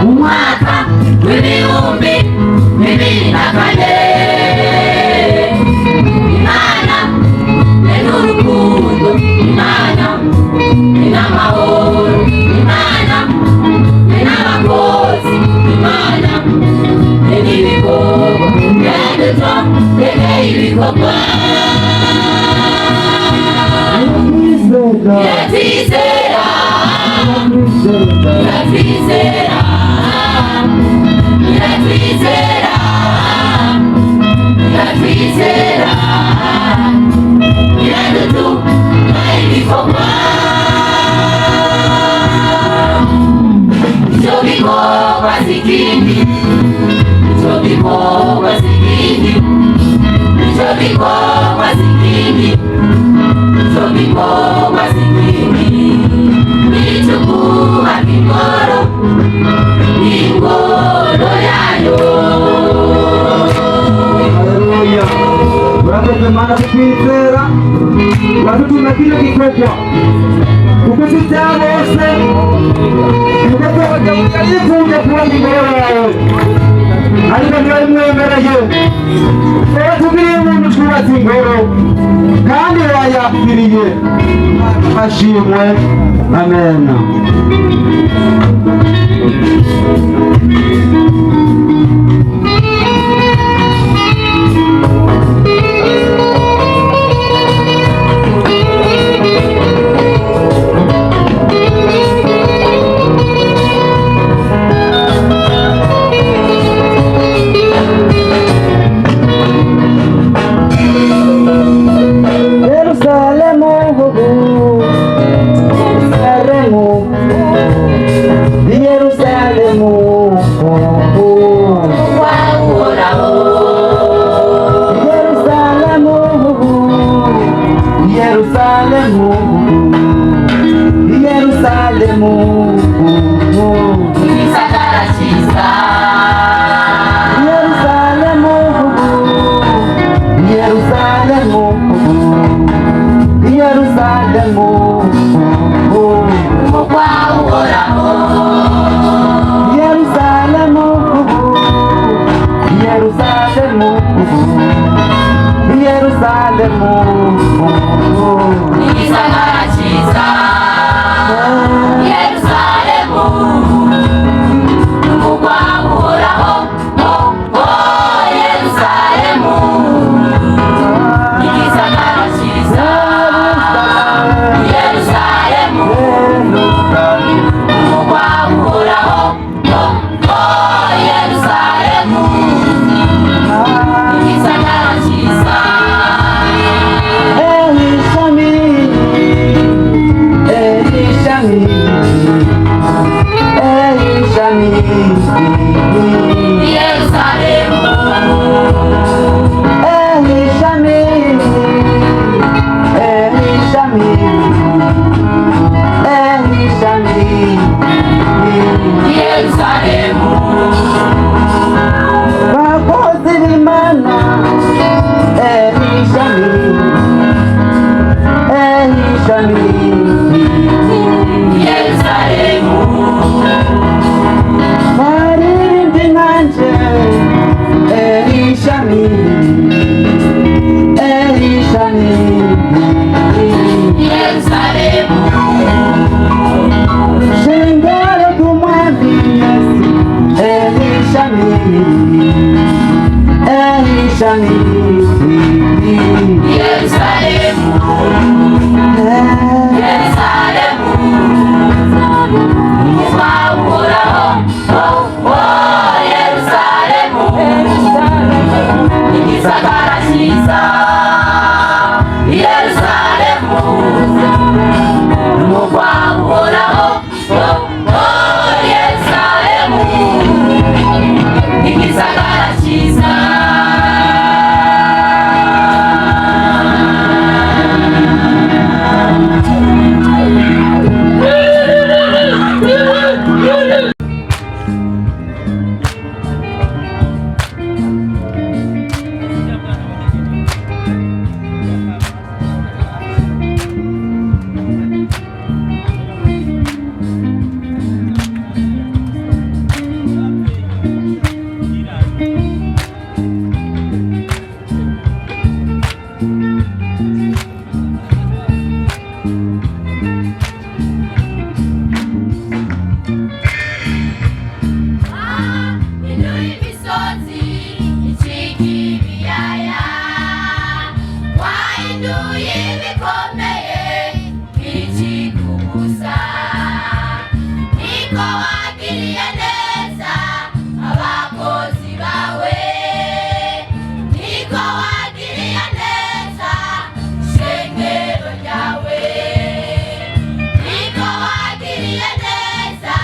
Umwaka w'ibihumbi bibiri na kane, Imana n'urukundo, Imana n'amahoro, Imana n'abakozi, Imana n'ibikorwa byanditswe bemeye ibikorwa. Yatwizera, yatwizera, yatwizera, yatwizera, yadutuma ibikorwa. Icyo bikorwa si ikindi, icyo bikorwa si ikindi, icyo bikorwa si ikindi, icyo bikorwa si ikindi, nicyo kubaka ingoro, ingoro yayo. Haleluya. Murakoze Mana kutwizera, watutuma kino gikorwa kuko tutya bose tugatoranya yifuza kuba ingoro yawe, ariko ntibamwemereye. Rero tubwire umuntu twubatse ingoro kandi yayakiriye. Ashimwe. Amen. Yerusalemu wahinduye ibikomeye bicikubusa niko wagiriye neza abakozi bawe niko wagiriye neza ishengero ryawe niko wagiriye neza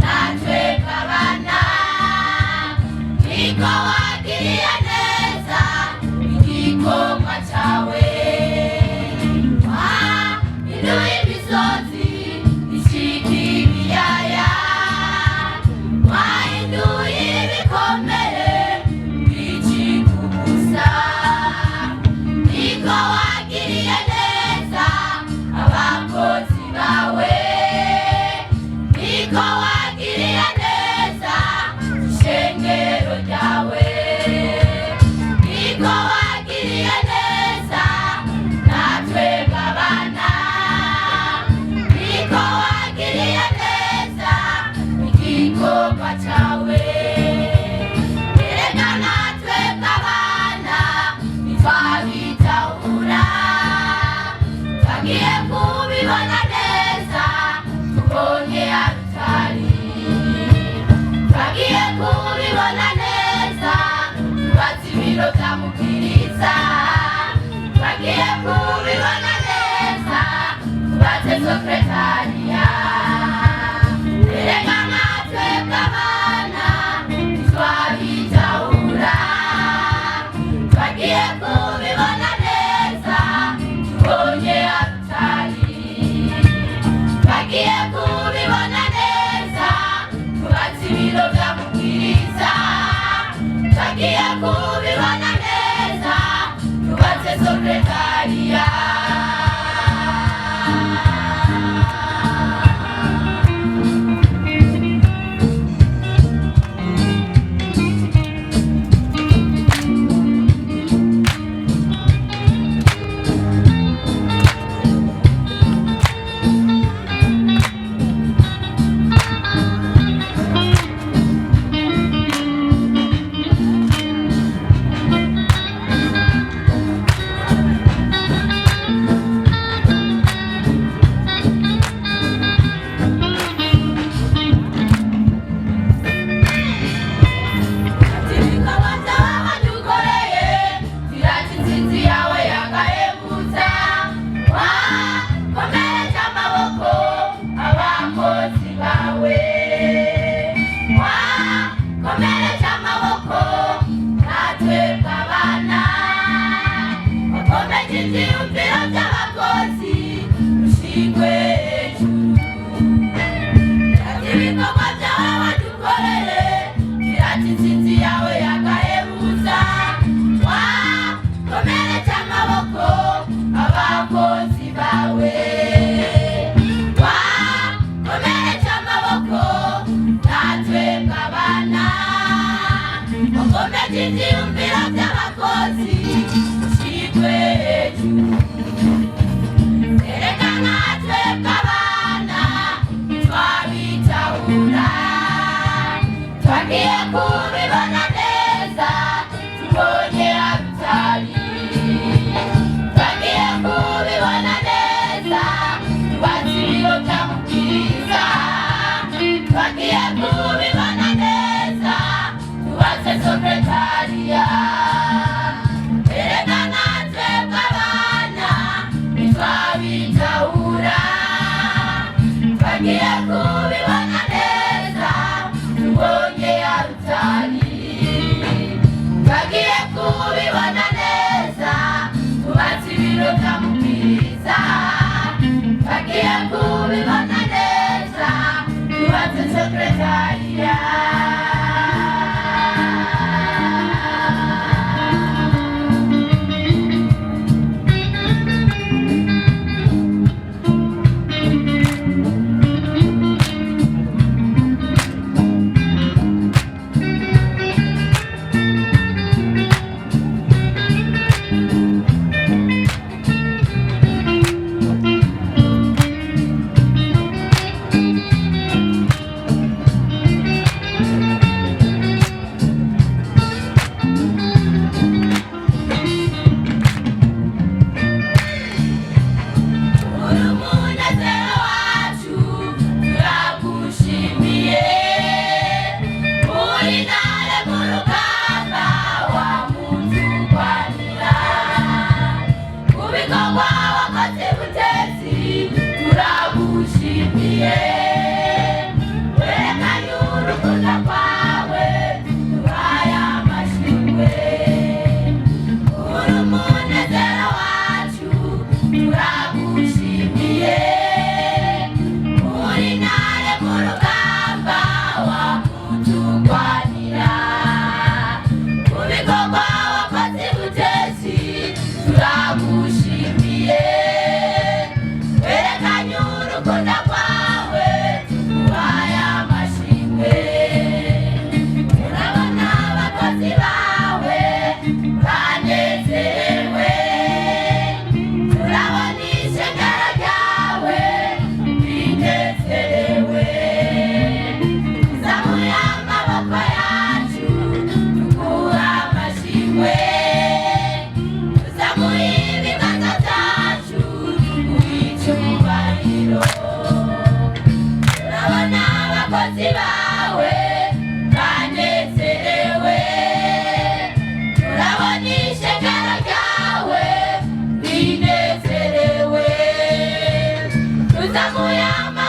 natwe kabana niko wagiriye neza igikorwa cyawe wahinduye imisozi ishika ibiyaya wahinduye ibikomere bicikubusa niko wagiriye neza abakozi bawe niko wagiriye neza ishengero ryawe niko wagiriye neza natwe babana niko wagiriye neza igikorwa cyawe erega natwe babana ntitwabitahura twagiye kubibona neza tubonye abitari twagiye kubibona neza tubatse ibiro bya mubwiriza twagiye kubibona neza tubatse sekretariya erega natwe kabana ntitwabitahura twagiye kubibona neza tubonye abitari twagiye kubibona neza tubatse ibiro bya mubwiriza twagiye kubibona neza tubatse sekretariya ivyiyumviro vy'abakozi ushirwe hejuru erega natwe kabana twabitahura twagiye kubibona neza tubonye abitari twagiye kubibona neza tubatse ibiro vya mubwiriza twagiye kubibona neza tubatse sekretariya erega natwe kabana ntitwabitahura twagiye kubibona neza tubonye abitari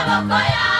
amaboko yawe